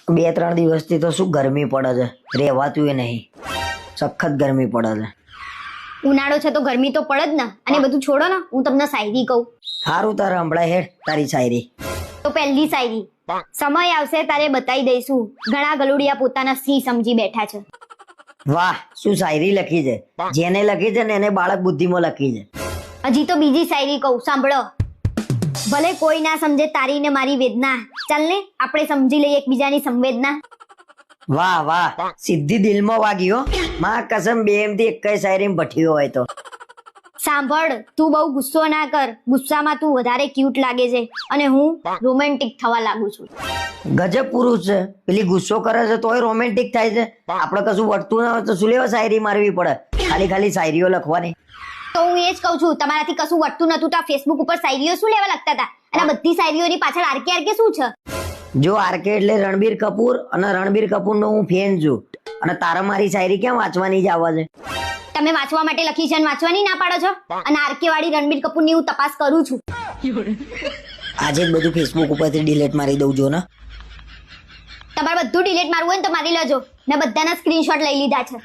2-3 દિવસથી તો શું ગરમી પડે છે, રહેવાતું એ નહીં, સખત ગરમી પડે છે. ઉનાળો છે તો ગરમી તો પડે જ ને. અને બધું છોડો ને, હું તમને શાયરી કહું. સારું, તારે હમણાં હેડ તારી શાયરી. તો પહેલી શાયરી. સમય આવશે તારે બતાવી દઈશું, ઘણા ગલુડિયા પોતાના સી સમજી બેઠા છે. વાહ, શું શાયરી લખી છે. જેને લખી છે ને એને બાળક બુદ્ધિમાં લખી છે. હજી તો બીજી શાયરી કહું, સાંભળો. ભલે કોઈ ના સમજે તારી ને મારી વેદના, ચાલ ને આપણે સમજી લઈએ એકબીજાની સંવેદના. વાહ વાહ, સીધી દિલમાં વાગી હો. માં કસમ, બે એમથી એક શાયરી ભઠ્યો હોય તો. સાંભળ, તું બહુ ગુસ્સો ના કર, ગુસ્સામાં તું વધારે ક્યુટ લાગે છે અને હું રોમેન્ટિક થવા લાગુ છું. ગજબ પુરુષ છે, પેલી ગુસ્સો કરે છે તોય રોમેન્ટિક થાય છે. આપણે કશું વળતું ના હોય તો શું લેવા શાયરી મારવી પડે, ખાલી ખાલી શાયરીઓ લખવાની. તો હું એ જ કહું છું, તમારાથી કશું વટતું નતું તો આ ફેસબુક ઉપર શાયરીઓ શું લેવા લખતા હતા? અને આ બધી શાયરીઓની પાછળ આરકે શું છે? જો આરકે એટલે રણબીર કપૂર, અને રણબીર કપૂરનો હું ફેન છું. અને તારા મારી શાયરી ક્યાં વાંચવાની જ આવે છે? તમે વાંચવા માટે લખી છે અને વાંચવાની ના પાડો છો. અને આરકે વાળી રણબીર કપૂરની હું તપાસ કરું છું. આજે જ બધું ફેસબુક ઉપરથી ડિલીટ મારી દઉં જો ને. તમારે બધું ડિલીટ મારવું હોય ને તો મારી લેજો, મેં બધાના સ્ક્રીનશોટ લઈ લીધા છે.